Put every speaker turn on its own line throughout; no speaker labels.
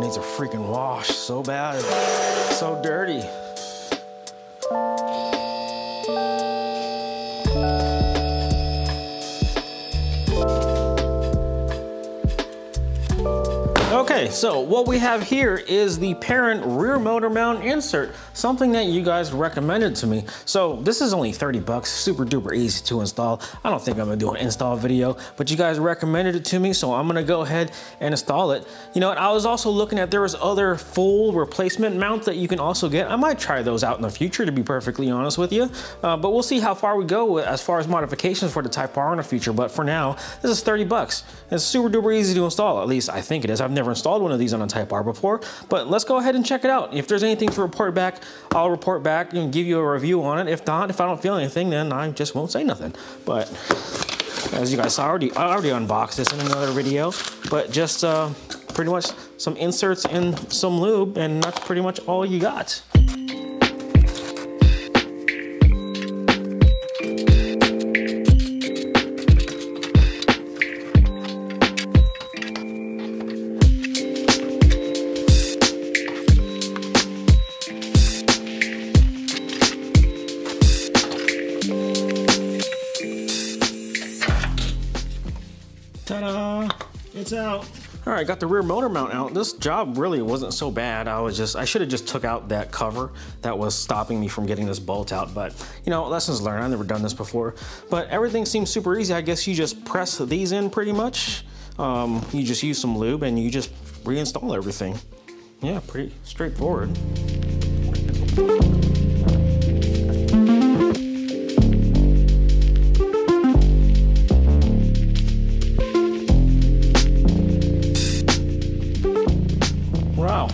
needs a freaking wash so bad. So dirty. Okay, so what we have here is the parent rear motor mount insert, something that you guys recommended to me. So this is only 30 bucks, super duper easy to install. I don't think I'm gonna do an install video, but you guys recommended it to me, so I'm gonna go ahead and install it. You know, and I was also looking at, there was other full replacement mounts that you can also get. I might try those out in the future, to be perfectly honest with you, but we'll see how far we go as far as modifications for the Type R in the future. But for now, this is 30 bucks. It's super duper easy to install, at least I think it is. I've never installed one of these on a Type R before, but let's go ahead and check it out. If there's anything to report back, I'll report back and give you a review on it. If not, if I don't feel anything, then I just won't say nothing. But as you guys saw, I already unboxed this in another video, but just pretty much some inserts and some lube, and that's pretty much all you got. Ta-da! It's out. All right, got the rear motor mount out. This job really wasn't so bad. I should have just took out that cover that was stopping me from getting this bolt out, but you know, lessons learned. I've never done this before, but everything seems super easy. I guess you just press these in pretty much. You just use some lube and you just reinstall everything. Yeah, pretty straightforward. Wow,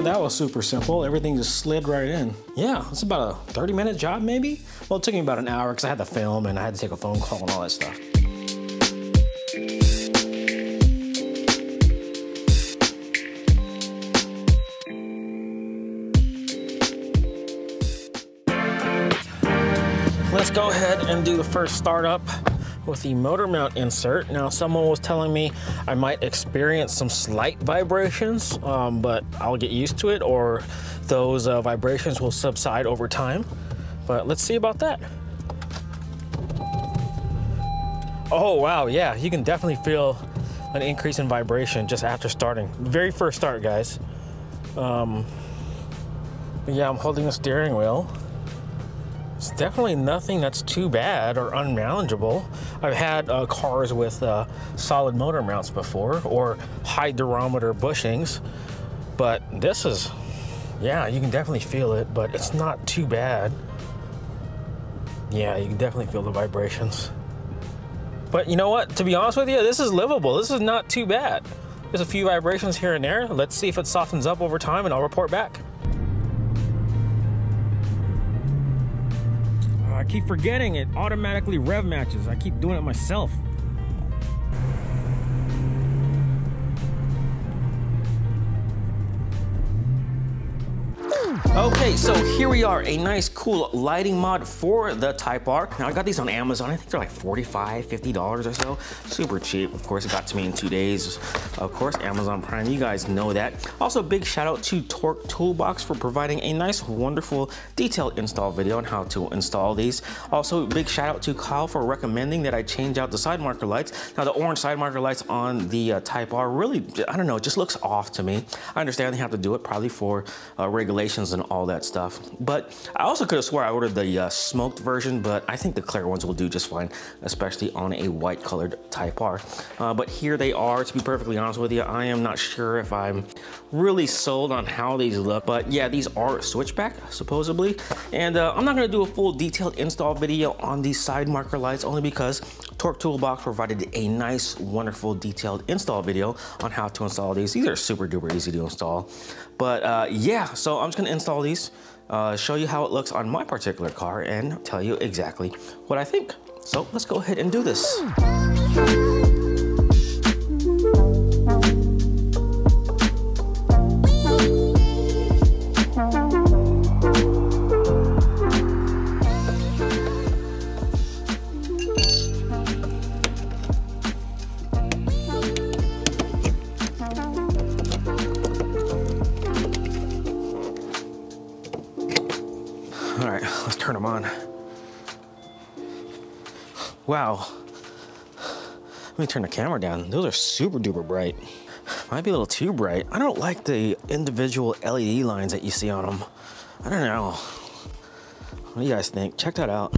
that was super simple. Everything just slid right in. Yeah, it's about a 30-minute job maybe? Well, it took me about an hour because I had to film and I had to take a phone call and all that stuff. Let's go ahead and do the first startup with the motor mount insert. Now, someone was telling me I might experience some slight vibrations, but I'll get used to it, or those vibrations will subside over time. But let's see about that. Oh, wow, yeah, you can definitely feel an increase in vibration just after starting. Very first start, guys. Yeah, I'm holding the steering wheel. It's definitely nothing that's too bad or unmanageable. I've had cars with solid motor mounts before, or high durometer bushings, but this is, yeah, you can definitely feel it, but it's not too bad. Yeah, you can definitely feel the vibrations. But you know what? To be honest with you, this is livable. This is not too bad. There's a few vibrations here and there. Let's see if it softens up over time and I'll report back. I keep forgetting it automatically rev matches. I keep doing it myself. Okay, so here we are, a nice cool lighting mod for the Type R. Now I got these on Amazon. I think they're like $45, $50 or so. Super cheap. Of course, it got to me in 2 days. Of course, Amazon Prime, you guys know that. Also, big shout out to Torque Toolbox for providing a nice, wonderful, detailed install video on how to install these. Also, big shout out to Kyle for recommending that I change out the side marker lights. Now, the orange side marker lights on the Type R really, I don't know, it just looks off to me. I understand they have to do it probably for regulations and all that stuff. But I also could have swore I ordered the smoked version, but I think the clear ones will do just fine, especially on a white colored Type R. But here they are. To be perfectly honest with you, I am not sure if I'm really sold on how these look, but yeah, these are switchback supposedly. And I'm not gonna do a full detailed install video on these side marker lights, only because Torque Toolbox provided a nice, wonderful, detailed install video on how to install these. These are super duper easy to install. But yeah, so I'm just gonna install these, show you how it looks on my particular car, and tell you exactly what I think. So let's go ahead and do this. let's turn them on. Wow. Let me turn the camera down. Those are super duper bright. Might be a little too bright. I don't like the individual LED lines that you see on them. I don't know. What do you guys think? Check that out.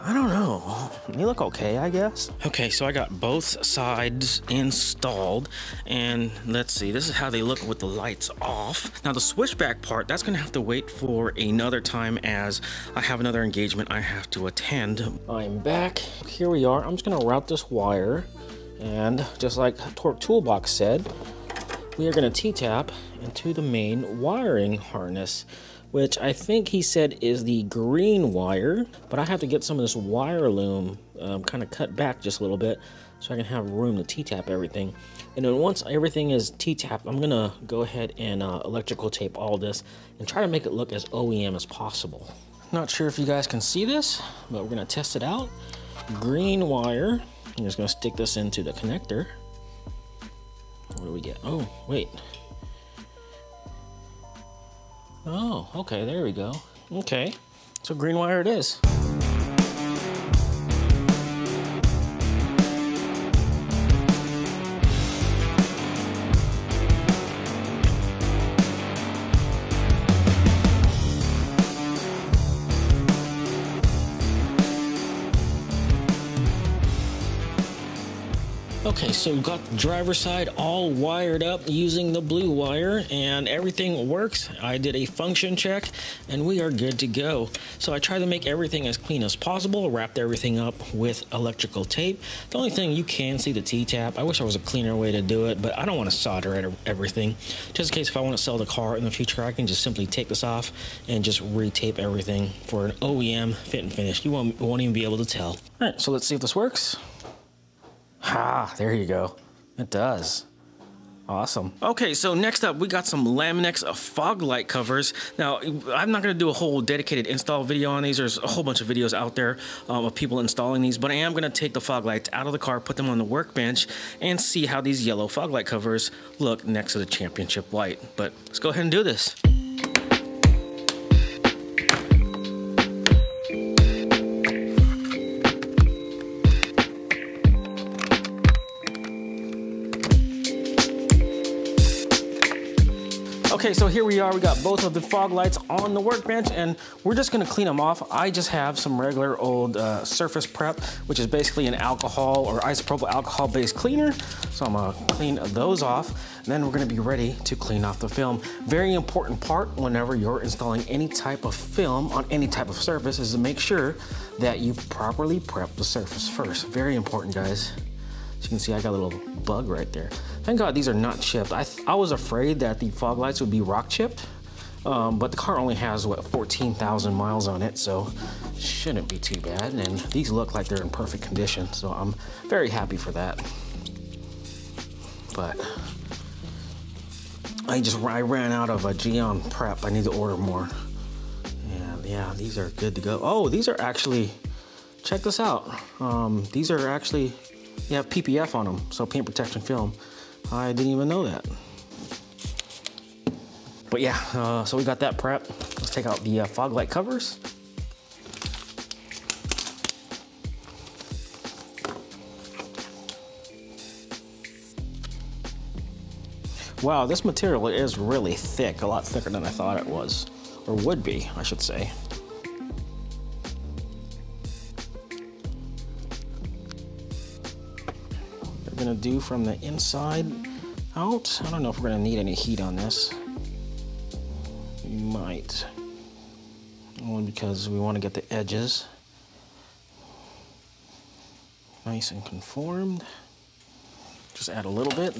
I don't know. They look okay, I guess. Okay, so I got both sides installed, and let's see, this is how they look with the lights off. Now the switchback part, that's gonna have to wait for another time as I have another engagement I have to attend. I'm back. Here we are. I'm just gonna route this wire, and just like Torque Toolbox said, we are gonna T-tap into the main wiring harness, which I think he said is the green wire, but I have to get some of this wire loom kind of cut back just a little bit so I can have room to T-tap everything. And then once everything is T-tapped, I'm gonna go ahead and electrical tape all this and try to make it look as OEM as possible. Not sure if you guys can see this, but we're gonna test it out. Green wire. I'm just gonna stick this into the connector. What do we get? Oh, wait. Oh, okay, there we go. Okay, so green wire it is. Okay, so we've got the driver's side all wired up using the blue wire, and everything works. I did a function check and we are good to go. So I tried to make everything as clean as possible, wrapped everything up with electrical tape. The only thing, you can see the T-tap. I wish there was a cleaner way to do it, but I don't want to solder everything. Just in case if I want to sell the car in the future, I can just simply take this off and just re-tape everything for an OEM fit and finish. You won't even be able to tell. All right, so let's see if this works. Ah, there you go. It does. Awesome. Okay, so next up, we got some Laminex fog light covers. Now, I'm not going to do a whole dedicated install video on these. There's a whole bunch of videos out there of people installing these, but I am going to take the fog lights out of the car, put them on the workbench, and see how these yellow fog light covers look next to the championship light. But let's go ahead and do this. Okay, so here we are. We got both of the fog lights on the workbench, and we're just gonna clean them off. I just have some regular old surface prep, which is basically an alcohol or isopropyl alcohol-based cleaner. So I'm gonna clean those off, and then we're gonna be ready to clean off the film. Very important part whenever you're installing any type of film on any type of surface is to make sure that you properly prep the surface first. Very important, guys. As you can see, I got a little bug right there. Thank God these are not chipped. I was afraid that the fog lights would be rock chipped, but the car only has, what, 14,000 miles on it, so shouldn't be too bad. And these look like they're in perfect condition, so I'm very happy for that. But I ran out of a Geon prep. I need to order more. And yeah, these are good to go. Oh, these are actually, check this out. These are actually, you have PPF on them, so paint protection film. I didn't even know that. But yeah, so we got that prep. Let's take out the fog light covers. Wow, this material is really thick, a lot thicker than I thought it was, or would be, I should say. Gonna do from the inside out. I don't know if we're gonna need any heat on this. We might, only because we want to get the edges nice and conformed. Just add a little bit.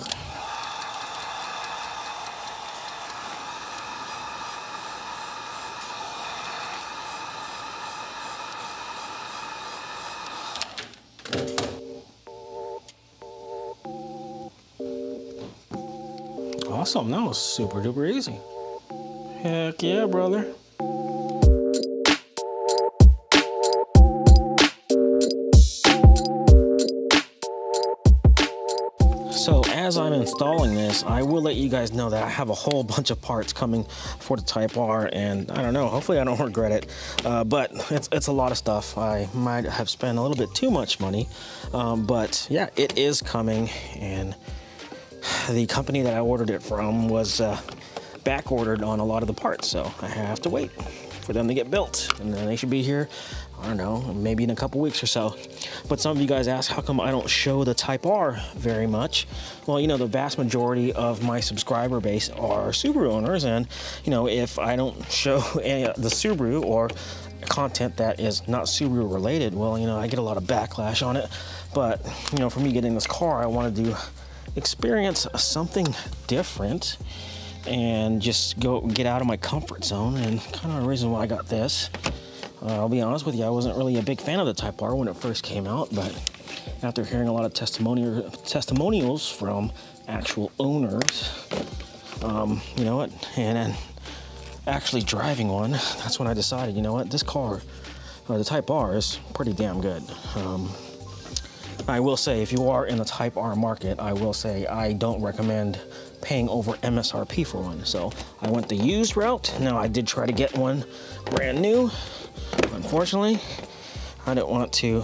Awesome, that was super duper easy. Heck yeah, brother. So as I'm installing this, I will let you guys know that I have a whole bunch of parts coming for the Type R, and I don't know, hopefully I don't regret it, but it's a lot of stuff. I might have spent a little bit too much money, but yeah, it is coming, and the company that I ordered it from was back ordered on a lot of the parts, so I have to wait for them to get built, and then they should be here, I don't know, maybe in a couple weeks or so. But some of you guys ask how come I don't show the Type R very much. Well, you know, the vast majority of my subscriber base are Subaru owners, and you know, if I don't show the Subaru or content that is not Subaru related, well, you know, I get a lot of backlash on it. But you know, for me getting this car, I wanted to experience something different and just get out of my comfort zone, and kind of the reason why I got this. I'll be honest with you, I wasn't really a big fan of the Type R when it first came out, but after hearing a lot of testimonials from actual owners, you know what, and then actually driving one, that's when I decided, you know what, this car, or the Type R, is pretty damn good. I will say, if you are in the Type R market, I will say I don't recommend paying over MSRP for one. So I went the used route. Now, I did try to get one brand new. Unfortunately, I didn't want to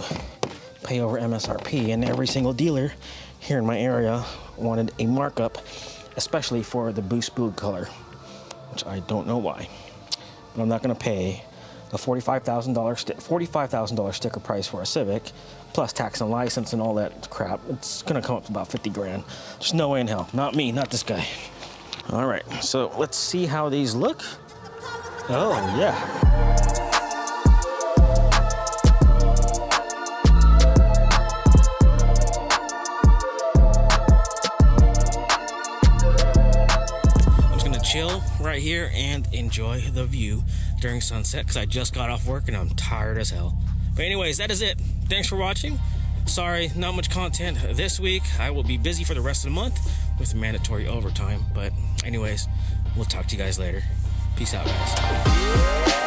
pay over MSRP, and every single dealer here in my area wanted a markup, especially for the Boost Blue color, which I don't know why. But I'm not going to pay a $45,000 sticker price for a Civic, plus tax and license and all that crap. It's going to come up to about 50 grand. There's no way in hell. Not me, not this guy. All right, so let's see how these look. Oh, yeah. Chill right here and enjoy the view during sunset, because I just got off work and I'm tired as hell. But anyways, that is it. Thanks for watching. Sorry, not much content this week. I will be busy for the rest of the month with mandatory overtime. But anyways, we'll talk to you guys later. Peace out, guys.